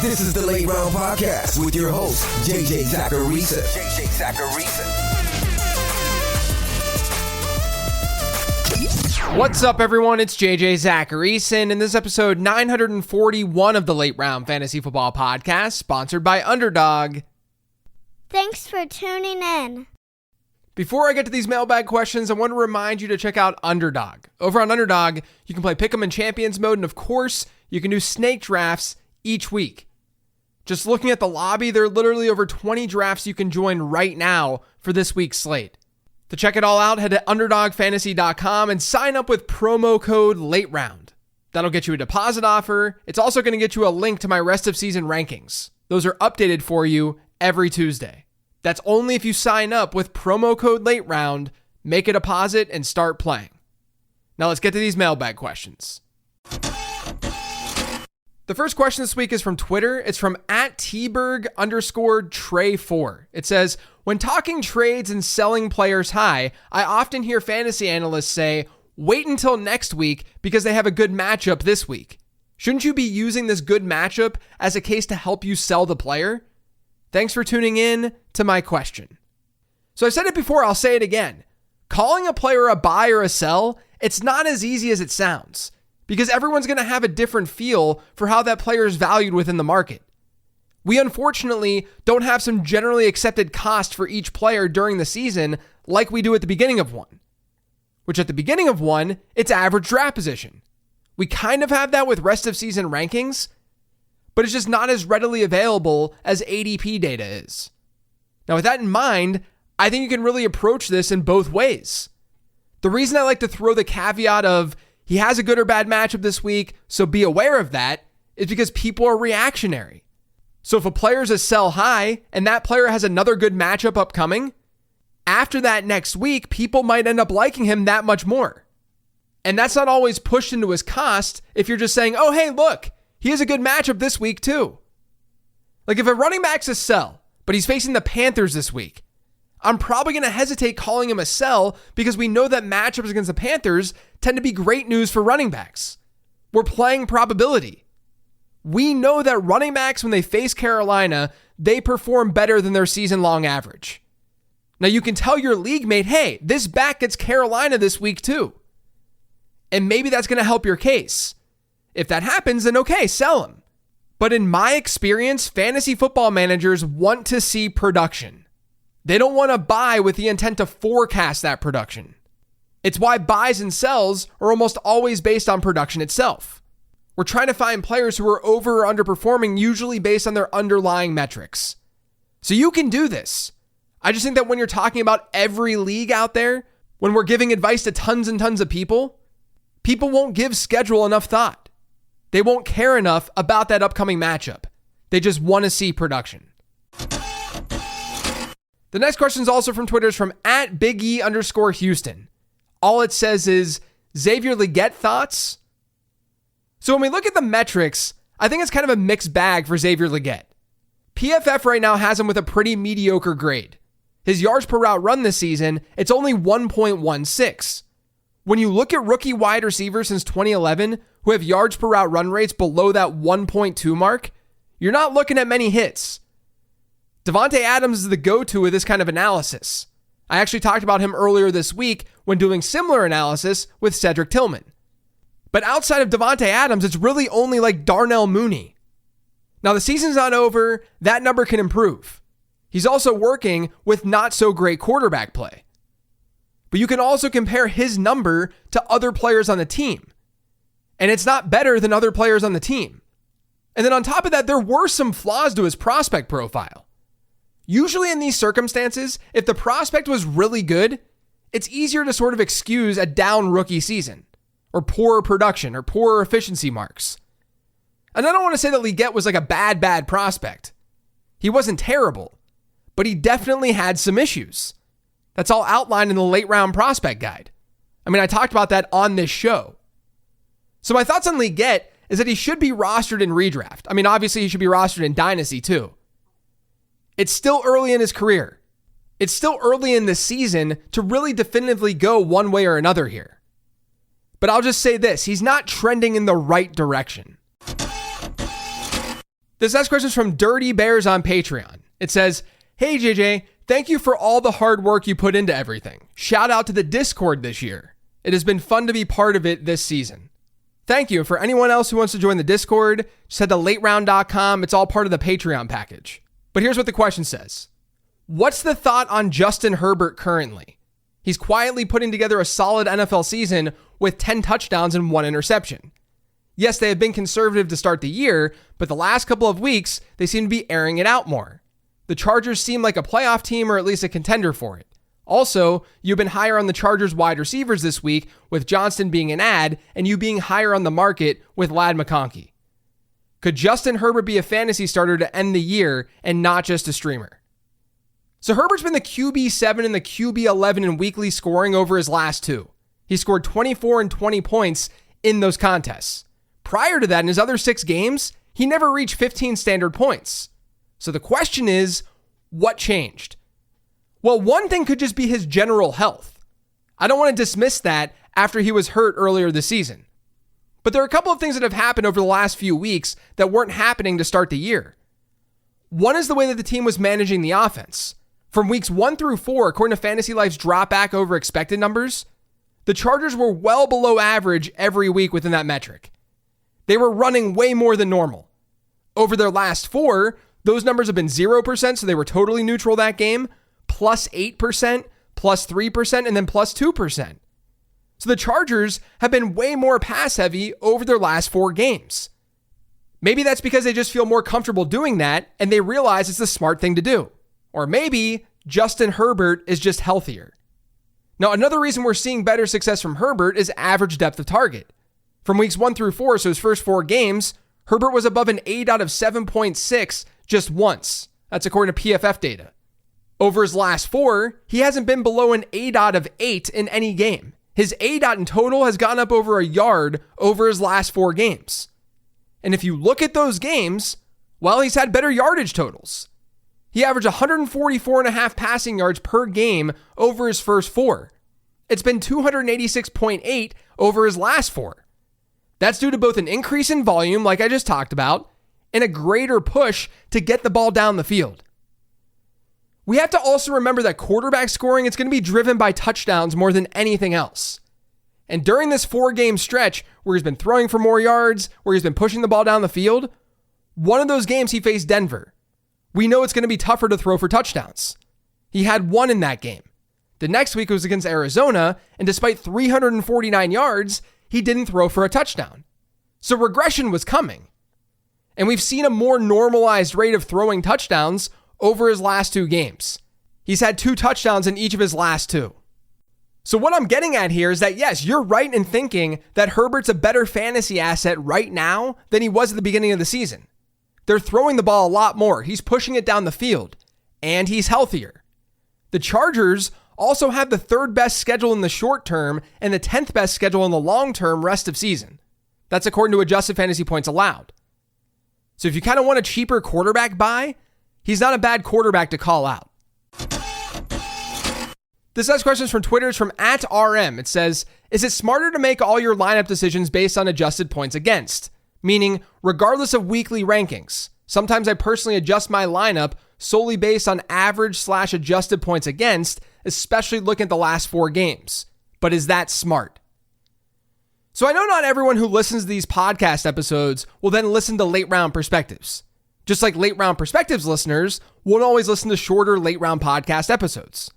This is the Late Round Podcast with your host, JJ Zacharisa. What's up, everyone? It's JJ Zacharisa, and this is episode 941 of the Late Round Fantasy Football Podcast, sponsored by Underdog. Thanks for tuning in. Before I get to these mailbag questions, I want to remind you to check out Underdog. Over on Underdog, you can play Pick'em in Champions mode, and of course, you can do snake drafts each week. Just looking at the lobby, there are literally over 20 drafts you can join right now for this week's slate. To check it all out, head to underdogfantasy.com and sign up with promo code LATEROUND. That'll get you a deposit offer. It's also going to get you a link to my rest of season rankings. Those are updated for you every Tuesday. That's only if you sign up with promo code LATEROUND, make a deposit, and start playing. Now let's get to these mailbag questions. The first question this week is from Twitter. It's from @Tberg_Trey4. It says, when talking trades and selling players high, I often hear fantasy analysts say, wait until next week because they have a good matchup this week. Shouldn't you be using this good matchup as a case to help you sell the player? Thanks for tuning in to my question. So I've said it before, I'll say it again. Calling a player a buy or a sell, it's not as easy as it sounds, because everyone's going to have a different feel for how that player is valued within the market. We unfortunately don't have some generally accepted cost for each player during the season like we do at the beginning of one. Which at the beginning of one, it's average draft position. We kind of have that with rest of season rankings, but it's just not as readily available as ADP data is. Now with that in mind, I think you can really approach this in both ways. The reason I like to throw the caveat of he has a good or bad matchup this week, so be aware of that, is because people are reactionary. So if a player's a sell high and that player has another good matchup upcoming, after that next week, people might end up liking him that much more. And that's not always pushed into his cost if you're just saying, oh, hey, look, he has a good matchup this week too. Like if a running back's a sell, but he's facing the Panthers this week, I'm probably going to hesitate calling him a sell because we know that matchups against the Panthers tend to be great news for running backs. We're playing probability. We know that running backs, when they face Carolina, they perform better than their season-long average. Now you can tell your league mate, hey, this back gets Carolina this week too. And maybe that's going to help your case. If that happens, then okay, sell him. But in my experience, fantasy football managers want to see production. They don't want to buy with the intent to forecast that production. It's why buys and sells are almost always based on production itself. We're trying to find players who are over or underperforming, usually based on their underlying metrics. So you can do this. I just think that when you're talking about every league out there, when we're giving advice to tons and tons of people won't give schedule enough thought. They won't care enough about that upcoming matchup. They just want to see production. The next question is also from Twitter. It's from @BigE_Houston. All it says is, Xavier Legette thoughts? So when we look at the metrics, I think it's kind of a mixed bag for Xavier Legette. PFF right now has him with a pretty mediocre grade. His yards per route run this season, it's only 1.16. When you look at rookie wide receivers since 2011 who have yards per route run rates below that 1.2 mark, you're not looking at many hits. Davante Adams is the go-to with this kind of analysis. I actually talked about him earlier this week when doing similar analysis with Cedric Tillman. But outside of Davante Adams, it's really only like Darnell Mooney. Now the season's not over, that number can improve. He's also working with not so great quarterback play. But you can also compare his number to other players on the team. And it's not better than other players on the team. And then on top of that, there were some flaws to his prospect profile. Usually in these circumstances, if the prospect was really good, it's easier to sort of excuse a down rookie season, or poor production, or poor efficiency marks. And I don't want to say that Legette was like a bad prospect. He wasn't terrible, but he definitely had some issues. That's all outlined in the late round prospect guide. I mean, I talked about that on this show. So my thoughts on Legette is that he should be rostered in redraft. I mean, obviously he should be rostered in Dynasty too. It's still early in his career. It's still early in this season to really definitively go one way or another here. But I'll just say this, he's not trending in the right direction. This next question is from Dirty Bears on Patreon. It says, "Hey JJ, thank you for all the hard work you put into everything. Shout out to the Discord this year. It has been fun to be part of it this season." Thank you. And for anyone else who wants to join the Discord, just head to lateround.com. It's all part of the Patreon package. But here's what the question says. What's the thought on Justin Herbert currently? He's quietly putting together a solid NFL season with 10 touchdowns and 1 interception. Yes, they have been conservative to start the year, but the last couple of weeks, they seem to be airing it out more. The Chargers seem like a playoff team or at least a contender for it. Also, you've been higher on the Chargers wide receivers this week with Johnston being an ad and you being higher on the market with Ladd McConkey. Could Justin Herbert be a fantasy starter to end the year and not just a streamer? So Herbert's been the QB7 and the QB11 in weekly scoring over his last 2. He scored 24 and 20 points in those contests. Prior to that, in his other 6 games, he never reached 15 standard points. So the question is, what changed? Well, one thing could just be his general health. I don't want to dismiss that after he was hurt earlier this season. But there are a couple of things that have happened over the last few weeks that weren't happening to start the year. One is the way that the team was managing the offense. From weeks 1 through 4, according to Fantasy Life's drop back over expected numbers, the Chargers were well below average every week within that metric. They were running way more than normal. Over their last 4, those numbers have been 0%, so they were totally neutral that game, plus 8%, plus 3%, and then plus 2%. So the Chargers have been way more pass heavy over their last 4 games. Maybe that's because they just feel more comfortable doing that and they realize it's the smart thing to do. Or maybe Justin Herbert is just healthier. Now, another reason we're seeing better success from Herbert is average depth of target. From weeks 1 through 4, so his first 4 games, Herbert was above an ADOT of 7.6 just once. That's according to PFF data. Over his last 4, he hasn't been below an ADOT of 8 in any game. His ADOT in total has gone up over a yard over his last 4 games. And if you look at those games, well, he's had better yardage totals. He averaged 144.5 passing yards per game over his first 4. It's been 286.8 over his last 4. That's due to both an increase in volume, like I just talked about, and a greater push to get the ball down the field. We have to also remember that quarterback scoring is going to be driven by touchdowns more than anything else. And during this 4-game stretch where he's been throwing for more yards, where he's been pushing the ball down the field, one of those games he faced Denver. We know it's going to be tougher to throw for touchdowns. He had 1 in that game. The next week was against Arizona, and despite 349 yards, he didn't throw for a touchdown. So regression was coming. And we've seen a more normalized rate of throwing touchdowns over his last 2 games. He's had 2 touchdowns in each of his last 2. So what I'm getting at here is that, yes, you're right in thinking that Herbert's a better fantasy asset right now than he was at the beginning of the season. They're throwing the ball a lot more. He's pushing it down the field, and he's healthier. The Chargers also have the 3rd best schedule in the short term and the 10th best schedule in the long term rest of season. That's according to adjusted fantasy points allowed. So if you kind of want a cheaper quarterback buy, he's not a bad quarterback to call out. This next question is from Twitter. It's from @RM. It says, is it smarter to make all your lineup decisions based on adjusted points against? Meaning, regardless of weekly rankings. Sometimes I personally adjust my lineup solely based on average/adjusted points against, especially looking at the last 4 games. But is that smart? So I know not everyone who listens to these podcast episodes will then listen to late round perspectives. Just like late round perspectives listeners won't always listen to shorter late round podcast episodes.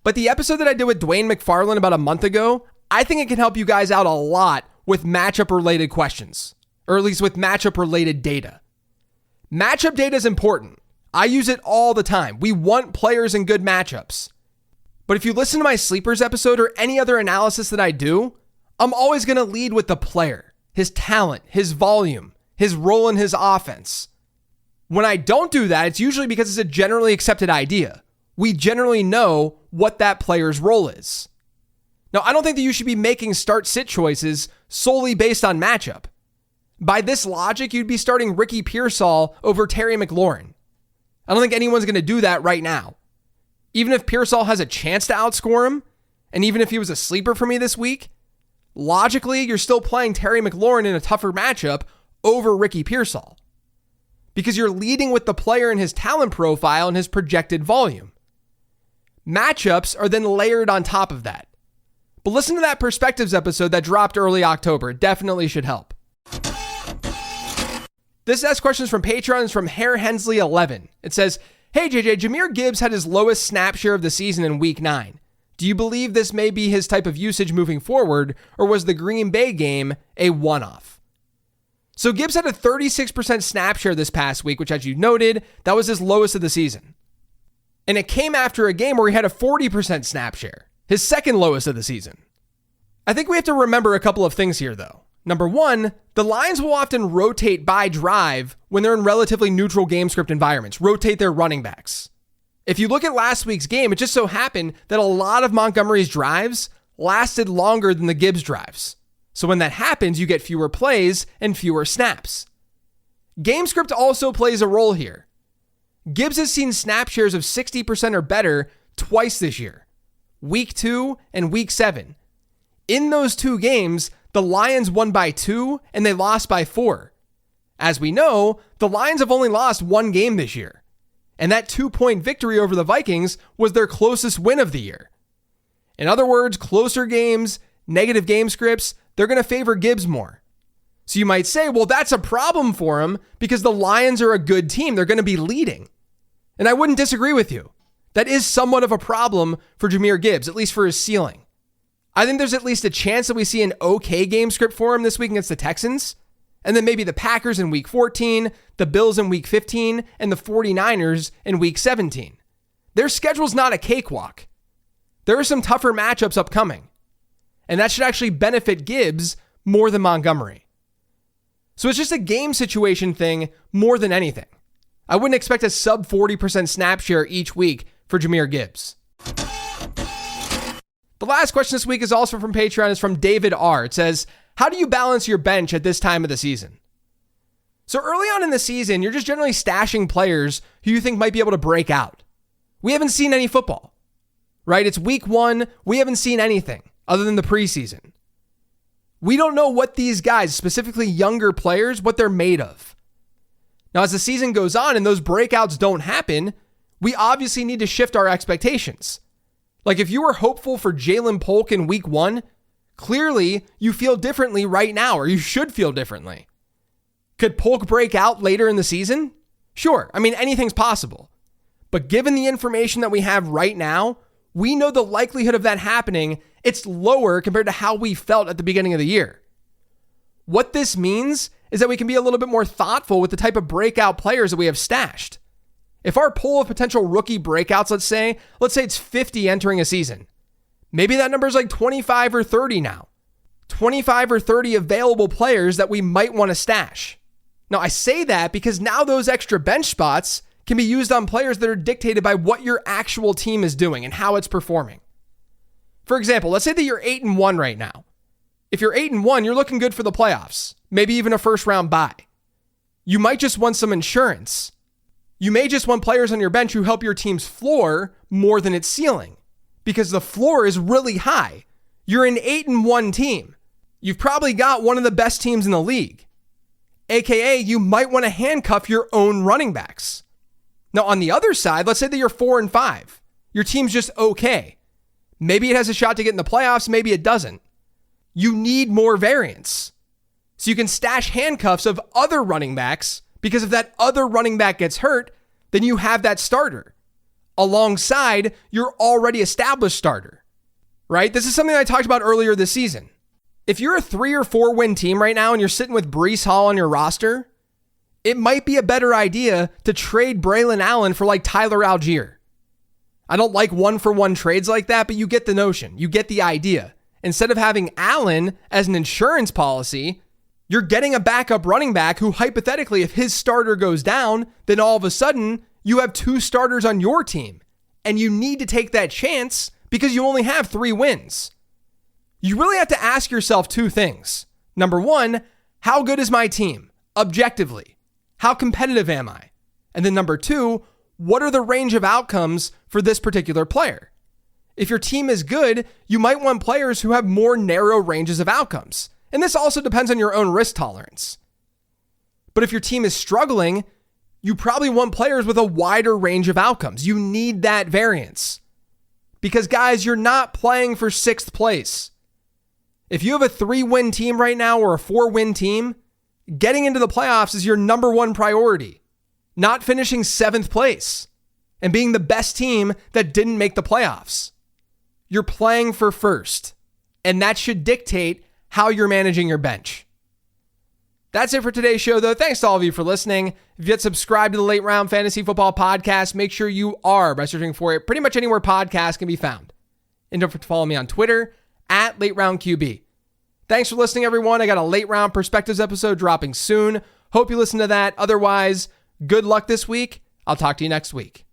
But the episode that I did with Dwayne McFarland about a month ago, I think it can help you guys out a lot with matchup related questions, or at least with matchup related data. Matchup data is important. I use it all the time. We want players in good matchups. But if you listen to my sleepers episode or any other analysis that I do, I'm always going to lead with the player, his talent, his volume, his role in his offense. When I don't do that, it's usually because it's a generally accepted idea. We generally know what that player's role is. Now, I don't think that you should be making start-sit choices solely based on matchup. By this logic, you'd be starting Ricky Pearsall over Terry McLaurin. I don't think anyone's going to do that right now. Even if Pearsall has a chance to outscore him, and even if he was a sleeper for me this week, logically, you're still playing Terry McLaurin in a tougher matchup over Ricky Pearsall. because you're leading with the player and his talent profile and his projected volume. Matchups are then layered on top of that. But listen to that Perspectives episode that dropped early October. It definitely should help. This next question is from Patreon. It's from Hare Hensley 11. It says, "Hey JJ, Jahmyr Gibbs had his lowest snap share of the season in week 9. Do you believe this may be his type of usage moving forward, or was the Green Bay game a one-off?" So Gibbs had a 36% snap share this past week, which, as you noted, that was his lowest of the season. And it came after a game where he had a 40% snap share, his second lowest of the season. I think we have to remember a couple of things here, though. Number one, the Lions will often rotate by drive when they're in relatively neutral game script environments, rotate their running backs. If you look at last week's game, it just so happened that a lot of Montgomery's drives lasted longer than the Gibbs drives. So when that happens, you get fewer plays and fewer snaps. Game script also plays a role here. Gibbs has seen snap shares of 60% or better twice this year, week 2 and week 7. In those 2 games, the Lions won by 2 and they lost by 4. As we know, the Lions have only lost 1 game this year, and that 2-point victory over the Vikings was their closest win of the year. In other words, closer games, negative game scripts, they're going to favor Gibbs more. So you might say, well, that's a problem for him because the Lions are a good team. They're going to be leading. And I wouldn't disagree with you. That is somewhat of a problem for Jahmyr Gibbs, at least for his ceiling. I think there's at least a chance that we see an okay game script for him this week against the Texans, and then maybe the Packers in week 14, the Bills in week 15, and the 49ers in week 17. Their schedule's not a cakewalk. There are some tougher matchups upcoming, and that should actually benefit Gibbs more than Montgomery. So it's just a game situation thing more than anything. I wouldn't expect a sub 40% snap share each week for Jahmyr Gibbs. The last question this week is also from Patreon. It's from David R. It says, "How do you balance your bench at this time of the season?" So early on in the season, you're just generally stashing players who you think might be able to break out. We haven't seen any football, right? It's week 1. We haven't seen anything other than the preseason. We don't know what these guys, specifically younger players, what they're made of. Now, as the season goes on and those breakouts don't happen, we obviously need to shift our expectations. Like if you were hopeful for Jalen Polk in week 1, clearly you feel differently right now, or you should feel differently. Could Polk break out later in the season? Sure. I mean, anything's possible. But given the information that we have right now, we know the likelihood of that happening, it's lower compared to how we felt at the beginning of the year. What this means is that we can be a little bit more thoughtful with the type of breakout players that we have stashed. If our pool of potential rookie breakouts, let's say it's 50 entering a season, maybe that number is like 25 or 30 now. 25 or 30 available players that we might want to stash. Now, I say that because now those extra bench spots can be used on players that are dictated by what your actual team is doing and how it's performing. For example, let's say that you're 8-1 right now. If you're 8-1, you're looking good for the playoffs, maybe even a first round bye. You might just want some insurance. You may just want players on your bench who help your team's floor more than its ceiling, because the floor is really high. You're an 8-1 team. You've probably got one of the best teams in the league. AKA, you might want to handcuff your own running backs. Now, on the other side, let's say that you're 4-5. Your team's just okay. Maybe it has a shot to get in the playoffs, maybe it doesn't. You need more variance. So you can stash handcuffs of other running backs, because if that other running back gets hurt, then you have that starter alongside your already established starter, right? This is something I talked about earlier this season. If you're a 3 or 4 win team right now and you're sitting with Breece Hall on your roster, it might be a better idea to trade Braylon Allen for like Tyler Algier. I don't like 1-for-1 trades like that, but you get the notion. You get the idea. Instead of having Allen as an insurance policy, you're getting a backup running back who hypothetically, if his starter goes down, then all of a sudden you have 2 starters on your team. And you need to take that chance because you only have 3 wins. You really have to ask yourself 2 things. Number 1, how good is my team? Objectively. How competitive am I? And then number 2, what are the range of outcomes for this particular player? If your team is good, you might want players who have more narrow ranges of outcomes. And this also depends on your own risk tolerance. But if your team is struggling, you probably want players with a wider range of outcomes. You need that variance. Because guys, you're not playing for 6th place. If you have a 3-win team right now or a 4-win team, getting into the playoffs is your number one priority. Not finishing 7th place and being the best team that didn't make the playoffs. You're playing for first, and that should dictate how you're managing your bench. That's it for today's show, though. Thanks to all of you for listening. If you yet subscribed to the Late Round Fantasy Football Podcast, make sure you are by searching for it pretty much anywhere podcasts can be found. And don't forget to follow me on Twitter at LateRoundQB. Thanks for listening, everyone. I got a Late Round Perspectives episode dropping soon. Hope you listen to that. Otherwise, good luck this week. I'll talk to you next week.